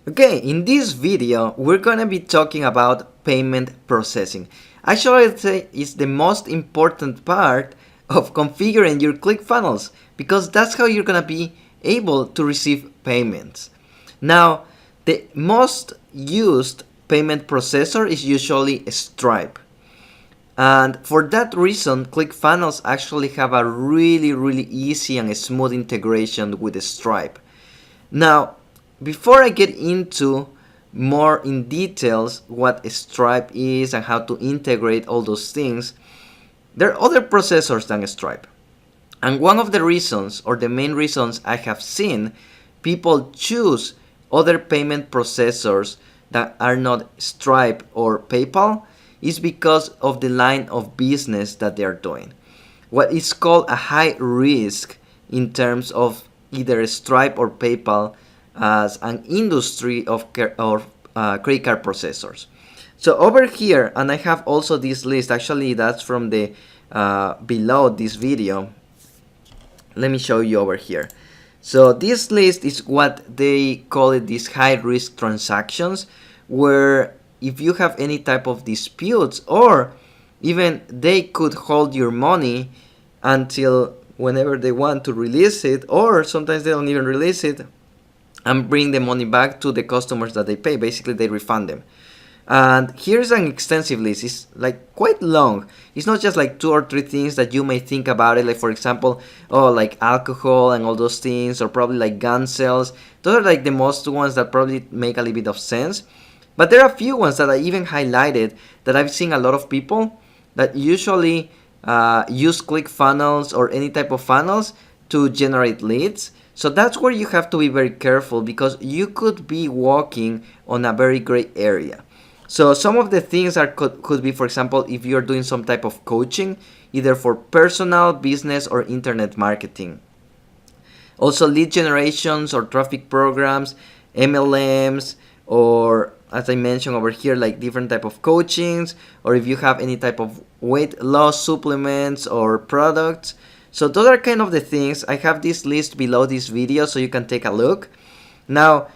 Okay, in this video, we're gonna be talking about payment processing. Actually, I'd say it's the most important part of configuring your ClickFunnels because that's how you're gonna be able to receive payments. Now, the most used payment processor is usually Stripe. And for that reason, ClickFunnels actually have a really easy and smooth integration with Stripe. Now, before I get into more in details what Stripe is and how to integrate all those things, there are other processors than Stripe. And one of the reasons, or the main reasons I have seen people choose other payment processors that are not Stripe or PayPal is because of the line of business that they are doing. What is called a high risk in terms of either Stripe or PayPal as an industry of credit card processors. So over here, and I have also this list, actually that's from the below this video. Let me show you over here. So this list is what they call it, these high risk transactions, where if you have any type of disputes, or even they could hold your money until whenever they want to release it, or sometimes they don't even release it and bring the money back to the customers that they pay. Basically, they refund them. And here's an extensive list. It's like quite long. It's not just like 2 or 3 things that you may think about it. Like for example, like alcohol and all those things, or probably like gun sales. Those are like the most ones that probably make a little bit of sense. But there are a few ones that I even highlighted that I've seen a lot of people that usually use ClickFunnels or any type of funnels to generate leads. So that's where you have to be very careful because you could be walking on a very gray area. So some of the things could be, for example, if you're doing some type of coaching, either for personal, business, or internet marketing. Also lead generations or traffic programs, MLMs, or as I mentioned over here, like different type of coachings, or if you have any type of weight loss supplements or products. So those are kind of the things. I have this list below this video so you can take a look. Now,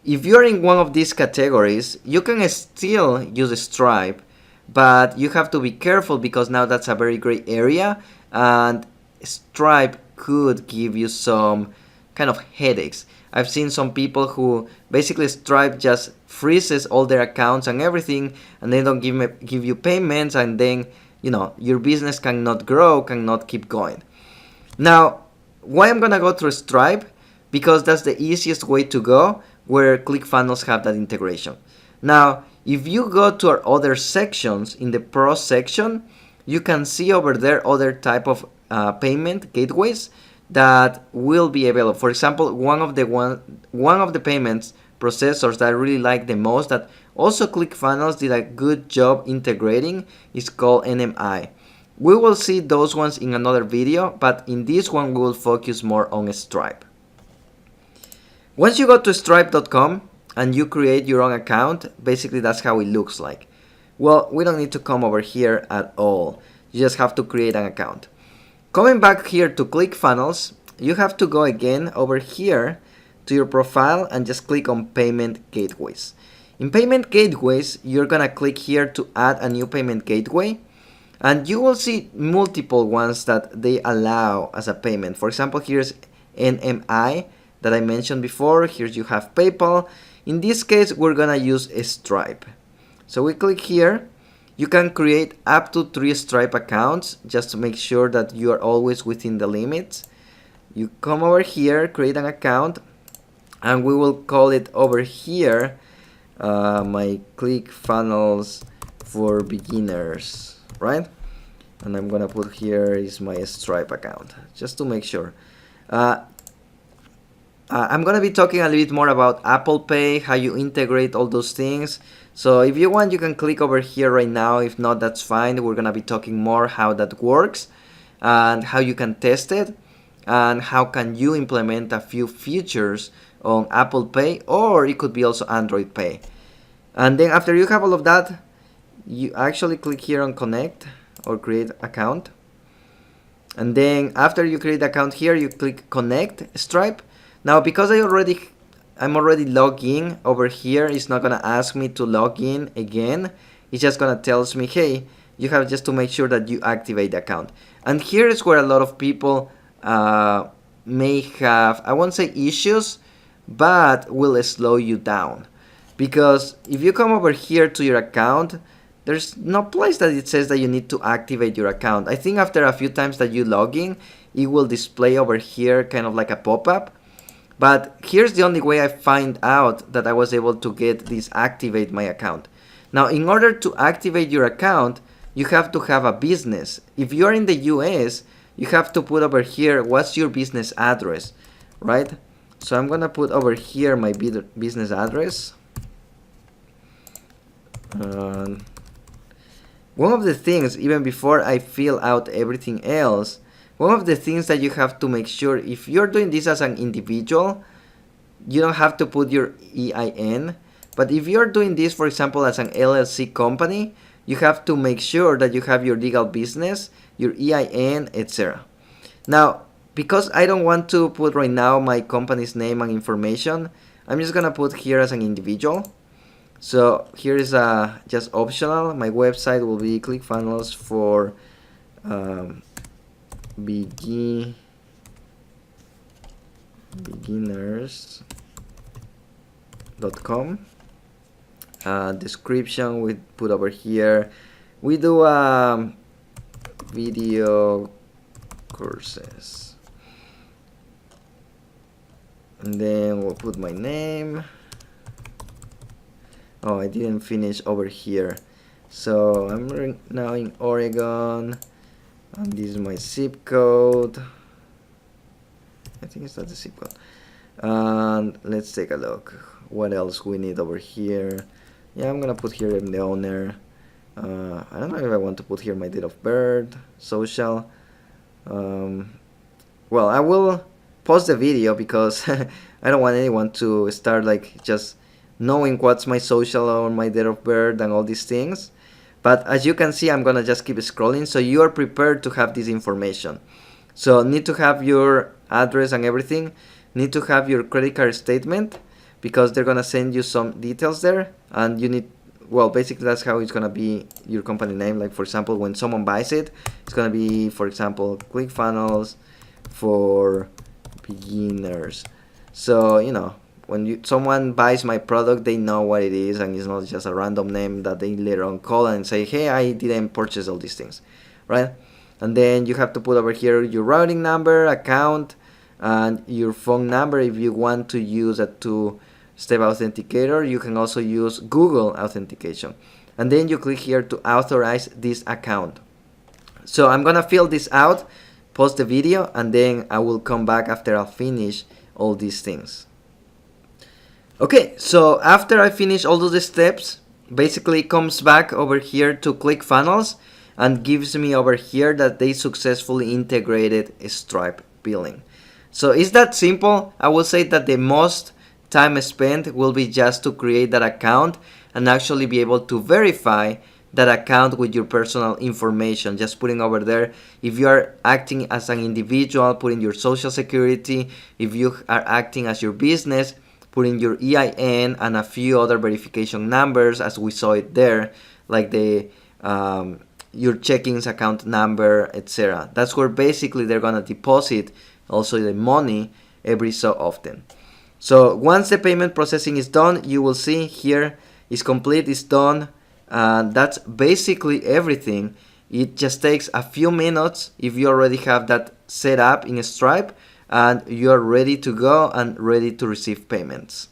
if you're in one of these categories, you can still use Stripe, but you have to be careful because now that's a very gray area and Stripe could give you some kind of headaches. I've seen some people who basically Stripe just freezes all their accounts and everything, and they don't give you payments, and then your business cannot grow, cannot keep going. Now, why I'm gonna go through Stripe? Because that's the easiest way to go, where ClickFunnels have that integration. Now, if you go to our other sections, in the Pro section, you can see over there other type of payment gateways that will be available. For example, one of the payments processors that I really like the most, that also ClickFunnels did a good job integrating, is called NMI. We will see those ones in another video, but in this one we will focus more on Stripe. Once you go to stripe.com and you create your own account, basically that's how it looks like. Well, we don't need to come over here at all. You just have to create an account. Coming back here to ClickFunnels, you have to go again over here to your profile and just click on Payment Gateways. In Payment Gateways, you're gonna click here to add a new payment gateway, and you will see multiple ones that they allow as a payment. For example, here's NMI that I mentioned before. Here you have PayPal. In this case, we're gonna use Stripe. So we click here. You can create up to 3 Stripe accounts just to make sure that you are always within the limits. You come over here, create an account, and we will call it over here my ClickFunnels for beginners, right? And I'm gonna put here is my Stripe account just to make sure. I'm gonna be talking a little bit more about Apple Pay, how you integrate all those things. So if you want, you can click over here right now. If not, that's fine. We're gonna be talking more how that works and how you can test it and how can you implement a few features on Apple Pay, or it could be also Android Pay. And then after you have all of that, you actually click here on connect or create account. And then after you create account here, you click connect Stripe. Now, because I already I'm already logged in over here. It's not gonna ask me to log in again. It's just gonna tells me, hey, you have just to make sure that you activate the account. And here is where a lot of people may have, I won't say issues, but will slow you down. Because if you come over here to your account, there's no place that it says that you need to activate your account. I think after a few times that you log in, it will display over here kind of like a pop-up. But here's the only way I find out that I was able to get this activate my account. Now, in order to activate your account, you have to have a business. If you're in the US, you have to put over here, what's your business address, right? So I'm gonna put over here my business address. One of the things, even before I fill out everything else, one of the things that you have to make sure, if you're doing this as an individual, you don't have to put your EIN. But if you're doing this, for example, as an LLC company, you have to make sure that you have your legal business, your EIN, etc. Now, because I don't want to put right now my company's name and information, I'm just gonna put here as an individual. So here is just optional. My website will be ClickFunnels for beginners.com. Description we put over here. We do video courses, and then we'll put my name. Oh, I didn't finish over here. So I'm now in Oregon, and this is my zip code. I think it's not the zip code. And let's take a look. What else we need over here? Yeah, I'm gonna put here in the owner. I don't know if I want to put here my date of birth, social. Well, I will pause the video because I don't want anyone to start like just knowing what's my social or my date of birth and all these things. But as you can see, I'm gonna just keep scrolling, so you are prepared to have this information. So need to have your address and everything. Need to have your credit card statement, because they're gonna send you some details there, and you need, well, basically that's how it's gonna be your company name. Like for example, when someone buys it, it's gonna be, for example, ClickFunnels for beginners. So you know, when someone buys my product, they know what it is, and it's not just a random name that they later on call and say, hey, I didn't purchase all these things, right? And then you have to put over here your routing number, account, and your phone number. If you want to use a two-step authenticator, you can also use Google authentication. And then you click here to authorize this account. So I'm gonna fill this out, pause the video, and then I will come back after I'll finish all these things. Okay, so after I finish all of the steps, basically it comes back over here to ClickFunnels and gives me over here that they successfully integrated Stripe billing. So it's that simple. I will say that the most time spent will be just to create that account and actually be able to verify that account with your personal information. Just putting over there, if you are acting as an individual, putting your social security. If you are acting as your business, putting your EIN and a few other verification numbers, as we saw it there, like the your checkings account number, etc. That's where basically they're gonna deposit also the money every so often. So once the payment processing is done, you will see here is complete, is done, and that's basically everything. It just takes a few minutes if you already have that set up in Stripe, and you're ready to go and ready to receive payments.